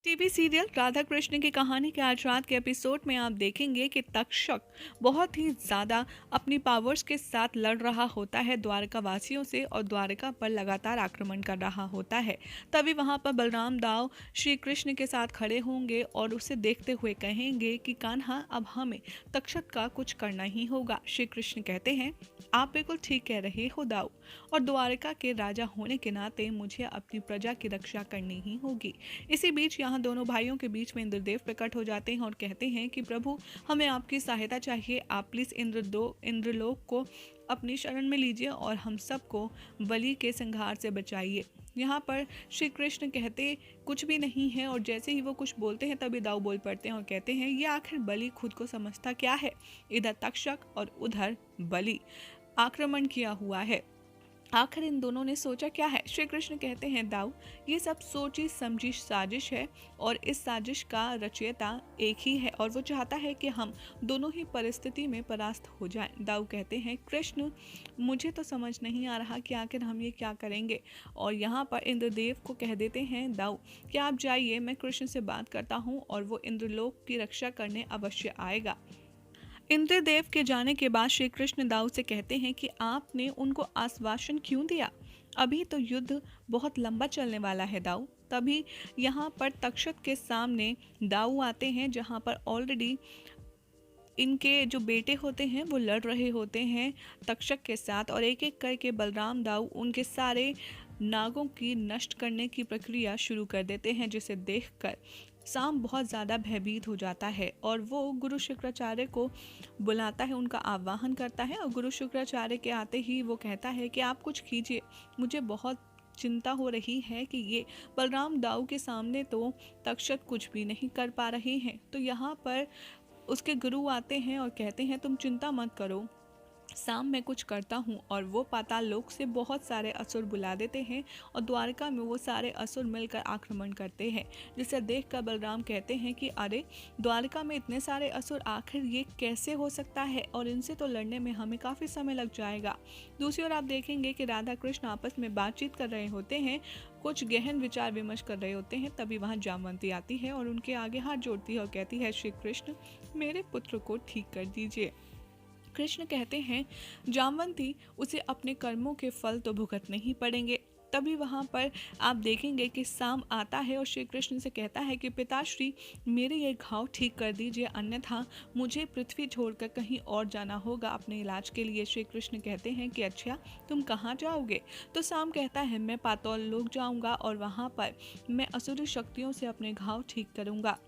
TV serial Radha Krishna की कहानी के आज रात के एपिसोड में आप देखेंगे कि तक्षक बहुत ही ज़्यादा अपनी पावर्स के साथ लड़ रहा होता है द्वारका वासियों से और द्वारका पर लगातार आक्रमण कर रहा होता है। तभी वहां पर बलराम दाव श्री कृष्ण के साथ खड़े होंगे और उसे देखते हुए कहेंगे कि कान्हा, अब हमें तक्षक का कुछ करना ही होगा। श्री कृष्ण कहते हैं, आप बिल्कुल ठीक कह रहे हो दाऊ, और द्वारका के राजा होने के नाते मुझे अपनी प्रजा की रक्षा करनी ही होगी। इसी बीच यहाँ दोनों भाइयों के बीच में इंद्रदेव प्रकट हो जाते हैं और कहते हैं कि प्रभु, हमें आपकी सहायता चाहिए। आप प्लीज इंद्रलोक को अपनी शरण में लीजिए और हम सबको बलि के संहार से बचाइए। यहाँ पर श्री कृष्ण कहते कुछ भी नहीं है और जैसे ही वो कुछ बोलते हैं तभी दाऊ बोल पड़ते हैं और कहते हैं, ये आखिर बलि खुद को समझता क्या है? इधर तक्षक और उधर बलि आक्रमण किया हुआ है। आखिर इन दोनों ने सोचा क्या है? श्री कृष्ण कहते हैं, दाऊ, ये सब सोची समझी साजिश है और इस साजिश का रचयिता एक ही है और वो चाहता है कि हम दोनों ही परिस्थिति में परास्त हो जाएं। दाऊ कहते हैं, कृष्ण, मुझे तो समझ नहीं आ रहा कि आखिर हम ये क्या करेंगे। और यहाँ पर इंद्रदेव को कह देते हैं, दाऊ, कि आप जाइए, मैं कृष्ण से बात करता हूँ और वो इंद्रलोक की रक्षा करने अवश्य आएगा। इंद्रदेव के जाने के बाद श्री कृष्ण दाऊ से कहते हैं कि आपने उनको आश्वासन क्यों दिया? अभी तो युद्ध बहुत लंबा चलने वाला है दाऊ। तभी यहाँ पर तक्षक के सामने दाऊ आते हैं, जहाँ पर ऑलरेडी इनके जो बेटे होते हैं वो लड़ रहे होते हैं तक्षक के साथ और एक एक करके बलराम दाऊ उनके सारे नागों की नष्ट करने की प्रक्रिया शुरू कर देते हैं, जिसे देखकर साम बहुत ज़्यादा भयभीत हो जाता है और वो गुरु शुक्राचार्य को बुलाता है, उनका आह्वान करता है और गुरु शुक्राचार्य के आते ही वो कहता है कि आप कुछ कीजिए, मुझे बहुत चिंता हो रही है कि ये बलराम दाऊ के सामने तो तक्षक कुछ भी नहीं कर पा रहे हैं। तो यहाँ पर उसके गुरु आते हैं और कहते हैं, तुम चिंता मत करो, शाम में कुछ करता हूँ। और वो पाताल लोक से बहुत सारे असुर बुला देते हैं और द्वारका में वो सारे असुर मिलकर आक्रमण करते हैं, जिसे देखकर बलराम कहते हैं कि अरे, द्वारका में इतने सारे असुर, आखिर ये कैसे हो सकता है और इनसे तो लड़ने में हमें काफ़ी समय लग जाएगा। दूसरी ओर आप देखेंगे कि राधा कृष्ण आपस में बातचीत कर रहे होते हैं, कुछ गहन विचार विमर्श कर रहे होते हैं। तभी वहाँ जामवंती आती है और उनके आगे हाथ जोड़ती है और कहती है, श्री कृष्ण, मेरे पुत्र को ठीक कर दीजिए। कृष्ण कहते हैं, जामवंती, उसे अपने कर्मों के फल तो भुगतने ही पड़ेंगे। तभी वहाँ पर आप देखेंगे कि साम आता है और श्री कृष्ण से कहता है कि पिताश्री, मेरे ये घाव ठीक कर दीजिए, अन्यथा मुझे पृथ्वी छोड़कर कहीं और जाना होगा अपने इलाज के लिए। श्री कृष्ण कहते हैं कि अच्छा, तुम कहाँ जाओगे? तो साम कहता है, मैं पाताल लोक जाऊँगा और वहाँ पर मैं असुरी शक्तियों से अपने घाव ठीक करूँगा।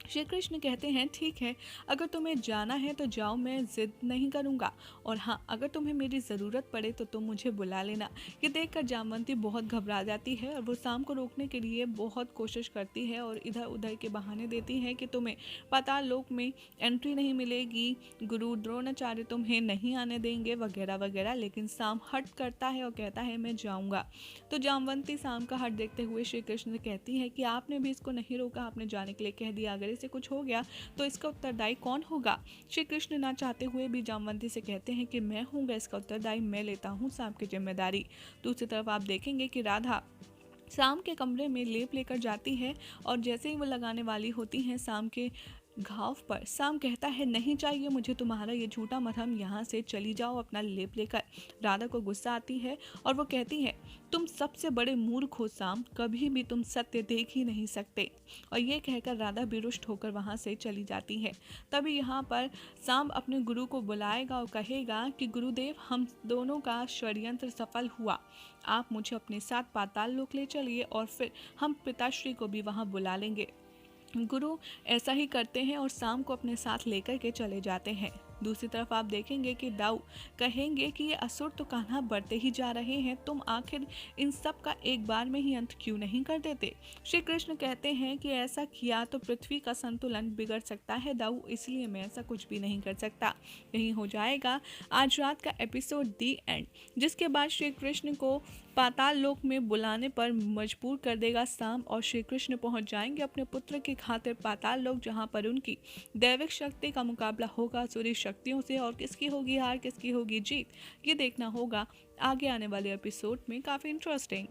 श्री कृष्ण कहते हैं, ठीक है, अगर तुम्हें जाना है तो जाओ, मैं जिद नहीं करूँगा, और हाँ, अगर तुम्हें मेरी ज़रूरत पड़े तो तुम मुझे बुला लेना। ये देखकर जामवंती बहुत घबरा जाती है और वो शाम को रोकने के लिए बहुत कोशिश करती है और इधर उधर के बहाने देती है कि तुम्हें पाताल लोक में एंट्री नहीं मिलेगी, गुरु द्रोणाचार्य तुम्हें नहीं आने देंगे, वगैरह वगैरह। लेकिन शाम हट करता है और कहता है, मैं जाऊँगा। तो जामवंती शाम का हट देखते हुए श्री कृष्ण से कहती है कि आपने भी इसको नहीं रोका, आपने जाने के लिए कह दिया, अगर से कुछ हो गया तो इसका उत्तरदायी कौन होगा? श्री कृष्ण ना चाहते हुए भी जामवंती से कहते हैं कि मैं हूँगा इसका उत्तरदायी, मैं लेता हूँ शाम की जिम्मेदारी। दूसरी तरफ आप देखेंगे कि राधा शाम के कमरे में लेप लेकर जाती है और जैसे ही वो लगाने वाली होती हैं शाम के घाव पर, शाम कहता है, नहीं चाहिए मुझे तुम्हारा ये झूठा मरहम, यहाँ से चली जाओ अपना लेप लेकर। राधा को गुस्सा आती है और वो कहती है, तुम सबसे बड़े मूर्ख हो शाम, कभी भी तुम सत्य देख ही नहीं सकते। और ये कहकर राधा विरुष्ट होकर वहाँ से चली जाती है। तभी यहाँ पर शाम अपने गुरु को बुलाएगा और कहेगा कि गुरुदेव, हम दोनों का षड्यंत्र सफल हुआ, आप मुझे अपने साथ पाताल लोक ले चलिए और फिर हम पिताश्री को भी वहाँ बुला लेंगे। गुरु ऐसा ही करते हैं और शाम को अपने साथ लेकर के चले जाते हैं। दूसरी तरफ आप देखेंगे कि दाऊ कहेंगे कि ये असुर तो कान्हा बढ़ते ही जा रहे हैं, तुम आखिर इन सब का एक बार में ही अंत क्यों नहीं कर देते? श्री कृष्ण कहते हैं कि ऐसा किया तो पृथ्वी का संतुलन बिगड़ सकता है दाऊ, इसलिए मैं ऐसा कुछ भी नहीं कर सकता। यही हो जाएगा आज रात का एपिसोड दी एंड, जिसके बाद श्री कृष्ण को पाताल लोक में बुलाने पर मजबूर कर देगा शाम और श्री कृष्ण पहुंच जाएंगे अपने पुत्र की खातिर पाताल लोक, जहां पर उनकी दैविक शक्ति का मुकाबला होगा असुरी शक्तियों से और किसकी होगी हार, किसकी होगी जीत, ये देखना होगा आगे आने वाले एपिसोड में। काफ़ी इंटरेस्टिंग।